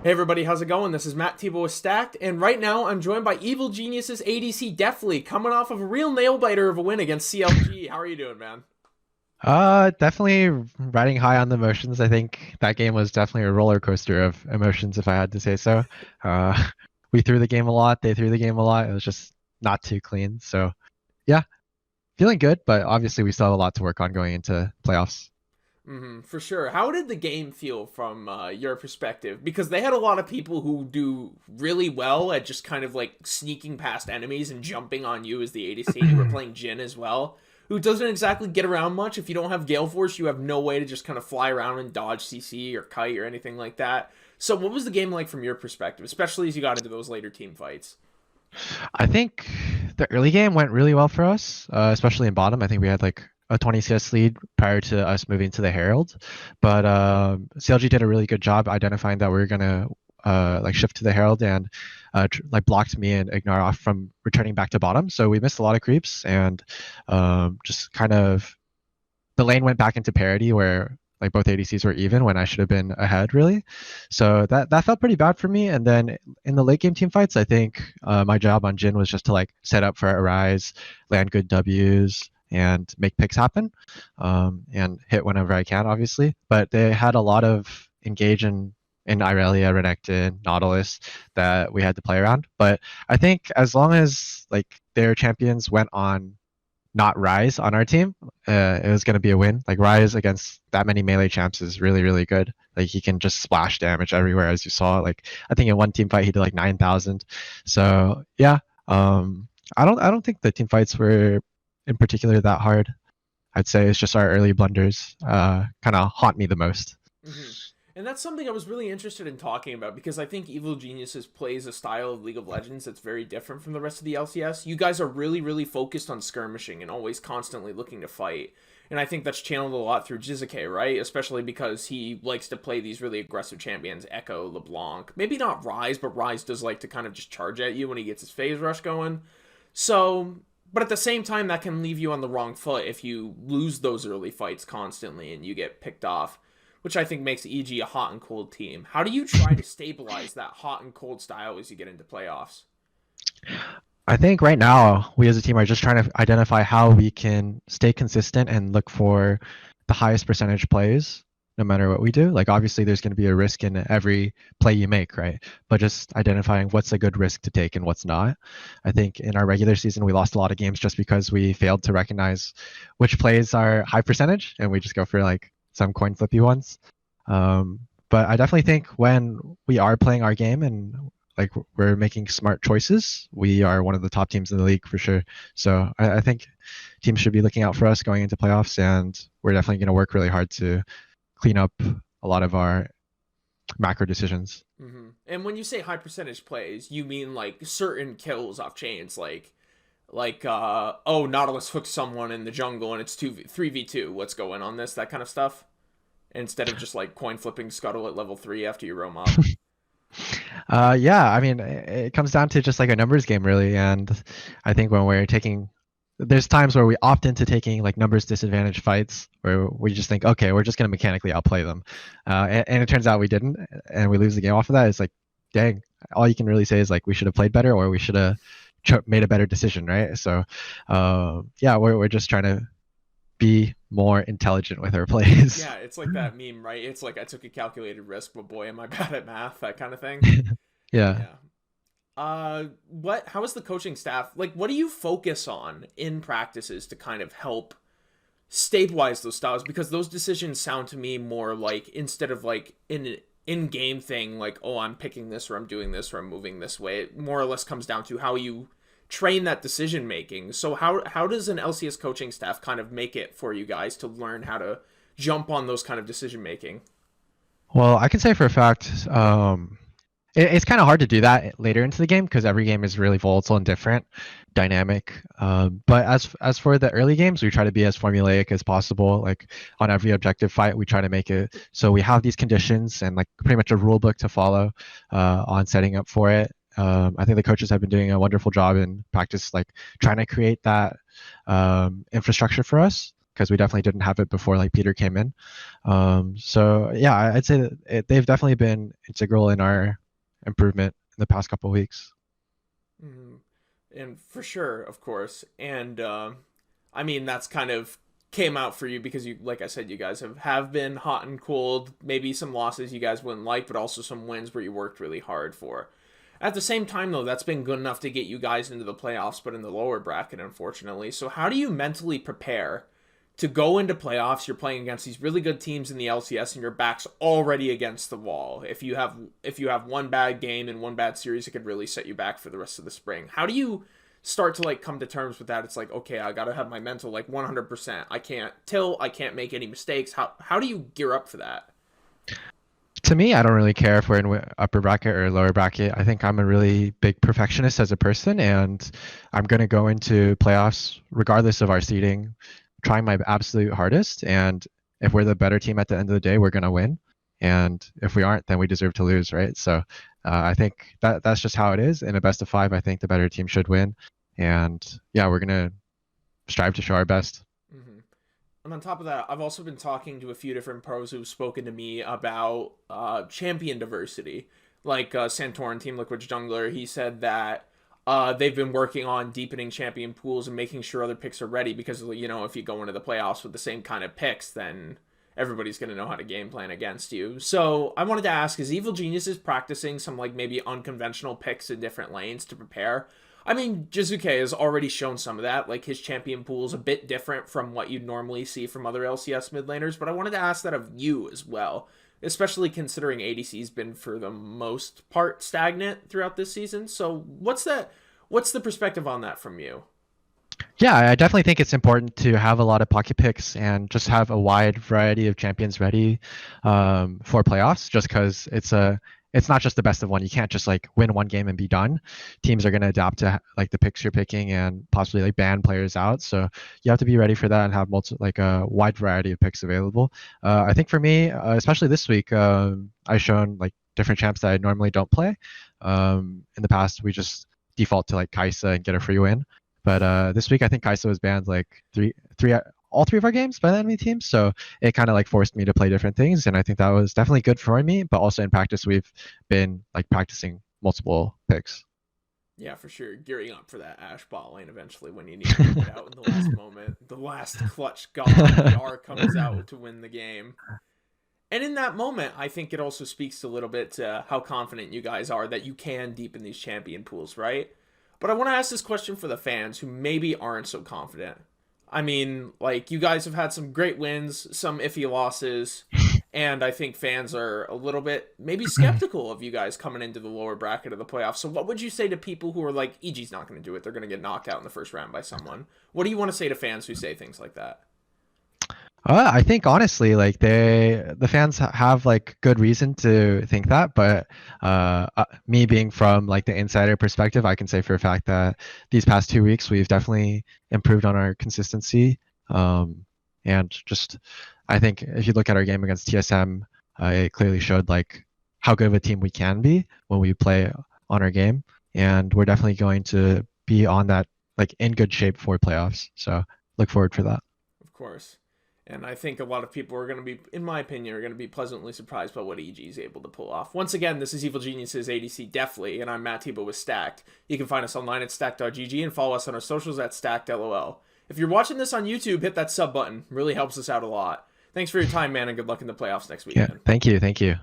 Hey everybody, how's it going? This is Matt Tebow with Stacked, and right now I'm joined by Evil Genius's ADC Deftly, coming off of a real nail biter of a win against CLG. How are you doing, man? Definitely riding high on the emotions. I think that game was definitely a roller coaster of emotions, if I had to say so. Uh, we threw the game a lot. They threw the game a lot. It was just not too clean. So yeah, feeling good, but obviously we still have a lot to work on going into playoffs. For sure. How did the game feel from your perspective? Because they had a lot of people who do really well at just kind of like sneaking past enemies and jumping on you as the ADC. You were playing Jin as well, who doesn't exactly get around much. If you don't have Gale Force, you have no way to just kind of fly around and dodge CC or kite or anything like that. So, what was the game like from your perspective, especially as you got into those later team fights? I think the early game went really well for us, especially in bottom. I think we had like a 20 CS lead prior to us moving to the Herald, but CLG did a really good job identifying that we were gonna like shift to the Herald and like blocked me and Ignore off from returning back to bottom. So we missed a lot of creeps and just kind of the lane went back into parity where like both ADCs were even when I should have been ahead really. So that felt pretty bad for me. And then in the late game team fights, I think my job on Jin was just to like set up for a rise, land good Ws, and make picks happen, and hit whenever I can, obviously. But they had a lot of engage in Irelia, Renekton, Nautilus that we had to play around. But I think as long as like their champions went on not Rise on our team, it was going to be a win. Like Rise against that many melee champs is really, really good. Like he can just splash damage everywhere, as you saw. Like I think in one team fight he did like 9,000. So yeah, I don't think the team fights were in particular that hard. I'd say it's just our early blunders kind of haunt me the most. hmm And that's something I was really interested in talking about because I think Evil Geniuses plays a style of League of Legends that's very different from the rest of the LCS. You guys are really, really focused on skirmishing and always constantly looking to fight. And I think that's channeled a lot through Jizuke, right? Especially because he likes to play these really aggressive champions, Echo, LeBlanc. Maybe not Ryze, but Ryze does like to kind of just charge at you when he gets his phase rush going. So, but at the same time, that can leave you on the wrong foot if you lose those early fights constantly and you get picked off, which I think makes EG a hot and cold team. How do you try to stabilize that hot and cold style as you get into playoffs? I think right now we as a team are just trying to identify how we can stay consistent and look for the highest percentage plays no matter what we do. Like obviously there's going to be a risk in every play you make, right? But just identifying what's a good risk to take and what's not. I think in our regular season we lost a lot of games just because we failed to recognize which plays are high percentage and we just go for like some coin flippy ones. But I definitely think when we are playing our game and like we're making smart choices, we are one of the top teams in the league for sure. So I think teams should be looking out for us going into playoffs, and we're definitely going to work really hard to clean up a lot of our macro decisions. And when you say high percentage plays, you mean like certain kills off chains, like oh, Nautilus hooked someone in the jungle and it's 3v2. What's going on this, that kind of stuff, instead of just like coin flipping scuttle at level 3 after you roam up. Yeah, I mean, it comes down to just like a numbers game, really. And I think when we're taking, there's times where we opt into taking like numbers disadvantage fights where we just think, okay, we're just going to mechanically outplay them. And it turns out we didn't, and we lose the game off of that. It's like, dang, all you can really say is like, we should have played better or we should have made a better decision, right? So, yeah, we're just trying to be more intelligent with our plays. Yeah, it's like that meme, right? It's like I took a calculated risk, but boy, am I bad at math, that kind of thing. Yeah. Yeah. What? How is the coaching staff like? What do you focus on in practices to kind of help stabilize those styles? Because those decisions sound to me more like instead of like an in-game thing, like oh, I'm picking this or I'm doing this or I'm moving this way. It more or less comes down to how you train that decision making. So how does an LCS coaching staff kind of make it for you guys to learn how to jump on those kind of decision making? Well, I can say for a fact, it's kind of hard to do that later into the game because every game is really volatile and different, dynamic. But as for the early games, we try to be as formulaic as possible. Like on every objective fight, we try to make it so we have these conditions and like pretty much a rule book to follow on setting up for it. I think the coaches have been doing a wonderful job in practice, like trying to create that infrastructure for us. because we definitely didn't have it before like Peter came in. So yeah, I'd say that they've definitely been integral in our improvement in the past couple of weeks. Mhm. And for sure, of course. And I mean, that's kind of came out for you because you, like I said, you guys have been hot and cold. Maybe some losses you guys wouldn't like, but also some wins where you worked really hard for. At the same time, though, that's been good enough to get you guys into the playoffs, but in the lower bracket, unfortunately. So, how do you mentally prepare to go into playoffs? You're playing against these really good teams in the LCS, and your back's already against the wall. If you have one bad game and one bad series, it could really set you back for the rest of the spring. How do you start to like come to terms with that? It's like, okay, I gotta have my mental like 100%. I can't tilt. I can't make any mistakes. How do you gear up for that? To me, I don't really care if we're in upper bracket or lower bracket. I think I'm a really big perfectionist as a person, and I'm going to go into playoffs regardless of our seeding, trying my absolute hardest. And if we're the better team at the end of the day, we're going to win. And if we aren't, then we deserve to lose, right? So I think that's just how it is. In a best of five, I think the better team should win. And yeah, we're going to strive to show our best. Mm-hmm. And on top of that, I've also been talking to a few different pros who've spoken to me about champion diversity. Like Santorin, Team Liquid's jungler, he said that they've been working on deepening champion pools and making sure other picks are ready because, you know, if you go into the playoffs with the same kind of picks, then everybody's going to know how to game plan against you. So I wanted to ask, is Evil Geniuses practicing some like maybe unconventional picks in different lanes to prepare? I mean, Jizuke has already shown some of that. Like, his champion pool is a bit different from what you'd normally see from other LCS mid laners, but I wanted to ask that of you as well, especially considering ADC's been, for the most part, stagnant throughout this season. So, what's the perspective on that from you? Yeah, I definitely think it's important to have a lot of pocket picks and just have a wide variety of champions ready for playoffs. Just because it's not just the best of one. You can't just like win one game and be done. Teams are going to adapt to like the picks you're picking and possibly like ban players out. So you have to be ready for that and have like a wide variety of picks available. I think for me, especially this week, I've shown like different champs that I normally don't play. In the past, we just default to like Kaisa and get a free win. But this week, I think Kai'Sa was banned like all three of our games by the enemy team. So it kind of like forced me to play different things, and I think that was definitely good for me. But also in practice, we've been like practicing multiple picks. Yeah, for sure. Gearing up for that Ash bot lane eventually when you need to get out in the last moment. The last clutch god PR comes out to win the game. And in that moment, I think it also speaks a little bit to how confident you guys are that you can deepen these champion pools, right? But I want to ask this question for the fans who maybe aren't so confident. I mean, like, you guys have had some great wins, some iffy losses, and I think fans are a little bit maybe skeptical of you guys coming into the lower bracket of the playoffs. So what would you say to people who are like, EG's not going to do it, they're going to get knocked out in the first round by someone? What do you want to say to fans who say things like that? I think honestly, like the fans have like good reason to think that, but me being from like the insider perspective, I can say for a fact that these past 2 weeks we've definitely improved on our consistency, and just I think if you look at our game against TSM, it clearly showed like how good of a team we can be when we play on our game, and we're definitely going to be on that like in good shape for playoffs. So look forward for that. Of course. And I think a lot of people are going to be, in my opinion, are going to be pleasantly surprised by what EG is able to pull off. Once again, this is Evil Geniuses ADC Deftly, and I'm Matt Tebow with Stacked. You can find us online at stacked.gg and follow us on our socials at stackedlol. If you're watching this on YouTube, hit that sub button. Really helps us out a lot. Thanks for your time, man, and good luck in the playoffs next Yeah, weekend. thank you.